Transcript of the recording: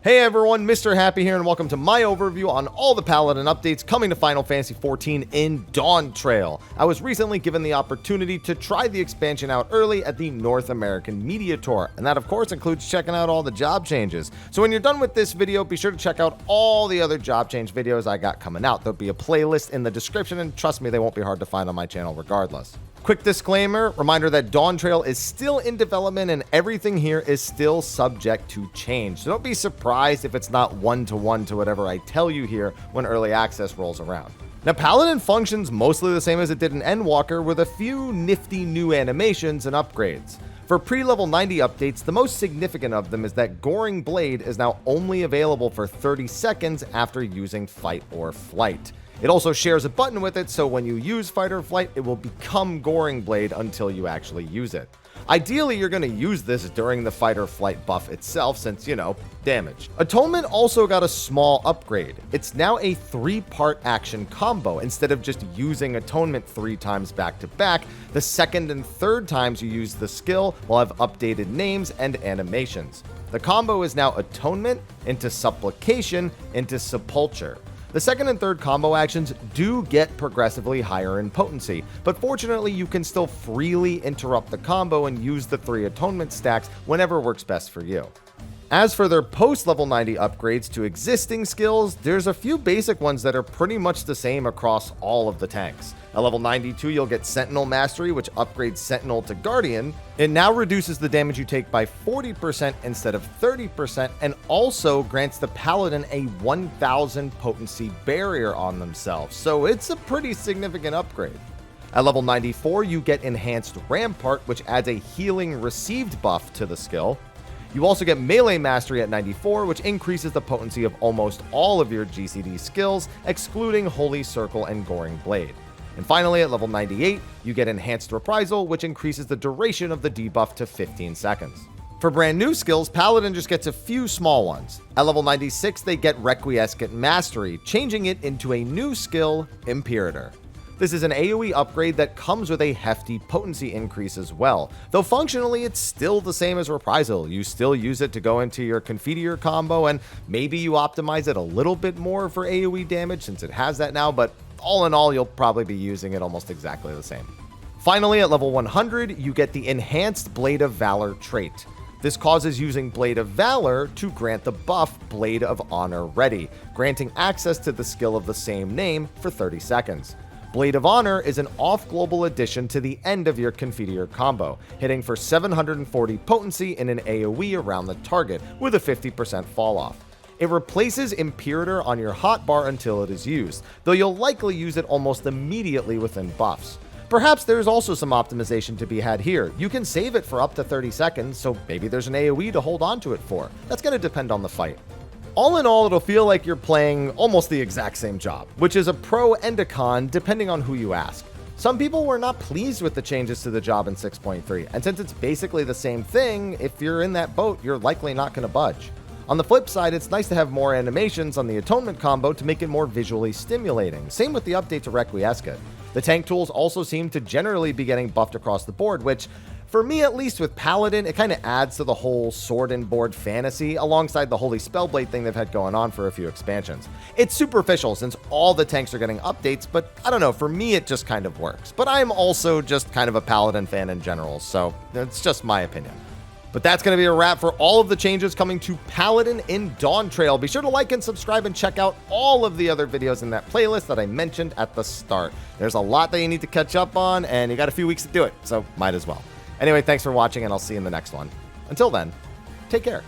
Hey everyone, Mr. Happy here, and welcome to my overview on all the Paladin updates coming to Final Fantasy XIV in Dawntrail. I was recently given the opportunity to try the expansion out early at the North American Media Tour, and that of course includes checking out all the job changes. So when you're done with this video, be sure to check out all the other job change videos I got coming out. There'll be a playlist in the description, and trust me, they won't be hard to find on my channel regardless. Quick disclaimer, reminder that Dawntrail is still in development and everything here is still subject to change. So don't be surprised if it's not one-to-one to whatever I tell you here when early access rolls around. Now, Paladin functions mostly the same as it did in Endwalker, with a few nifty new animations and upgrades. For pre-level 90 updates, the most significant of them is that Goring Blade is now only available for 30 seconds after using Fight or Flight. It also shares a button with it, so when you use Fight or Flight, it will become Goring Blade until you actually use it. Ideally, you're going to use this during the Fight or Flight buff itself since, damage. Atonement also got a small upgrade. It's now a 3-part action combo. Instead of just using Atonement 3 times back to back, the second and third times you use the skill will have updated names and animations. The combo is now Atonement into Supplication into Sepulture. The second and third combo actions do get progressively higher in potency, but fortunately you can still freely interrupt the combo and use the 3 atonement stacks whenever works best for you. As for their post-level 90 upgrades to existing skills, there's a few basic ones that are pretty much the same across all of the tanks. At level 92, you'll get Sentinel Mastery, which upgrades Sentinel to Guardian. It now reduces the damage you take by 40% instead of 30%, and also grants the Paladin a 1000 potency barrier on themselves, so it's a pretty significant upgrade. At level 94, you get Enhanced Rampart, which adds a healing received buff to the skill. You also get Melee Mastery at 94, which increases the potency of almost all of your GCD skills, excluding Holy Circle and Goring Blade. And finally, at level 98, you get Enhanced Reprisal, which increases the duration of the debuff to 15 seconds. For brand new skills, Paladin just gets a few small ones. At level 96, they get Requiescant Mastery, changing it into a new skill, Imperator. This is an AoE upgrade that comes with a hefty potency increase as well, though functionally it's still the same as Reprisal. You still use it to go into your Confiteor combo, and maybe you optimize it a little bit more for AoE damage since it has that now, but all in all, you'll probably be using it almost exactly the same. Finally, at level 100, you get the Enhanced Blade of Valor trait. This causes using Blade of Valor to grant the buff Blade of Honor Ready, granting access to the skill of the same name for 30 seconds. Blade of Honor is an off-global addition to the end of your Confiteor combo, hitting for 740 potency in an AoE around the target, with a 50% falloff. It replaces Imperator on your hotbar until it is used, though you'll likely use it almost immediately within buffs. Perhaps there's also some optimization to be had here. You can save it for up to 30 seconds, so maybe there's an AoE to hold onto it for. That's going to depend on the fight. All in all, it'll feel like you're playing almost the exact same job, which is a pro and a con depending on who you ask. Some people were not pleased with the changes to the job in 6.3, and since it's basically the same thing, if you're in that boat, you're likely not going to budge. On the flip side, it's nice to have more animations on the Atonement combo to make it more visually stimulating. Same with the update to Requiescant. The tank tools also seem to generally be getting buffed across the board, which, for me at least with Paladin, it kind of adds to the whole sword and board fantasy alongside the Holy Spellblade thing they've had going on for a few expansions. It's superficial since all the tanks are getting updates, but I don't know, for me it just kind of works. But I'm also just kind of a Paladin fan in general, so it's just my opinion. But that's going to be a wrap for all of the changes coming to Paladin in Dawntrail. Be sure to like and subscribe and check out all of the other videos in that playlist that I mentioned at the start. There's a lot that you need to catch up on, and you got a few weeks to do it, so might as well. Anyway, thanks for watching, and I'll see you in the next one. Until then, take care.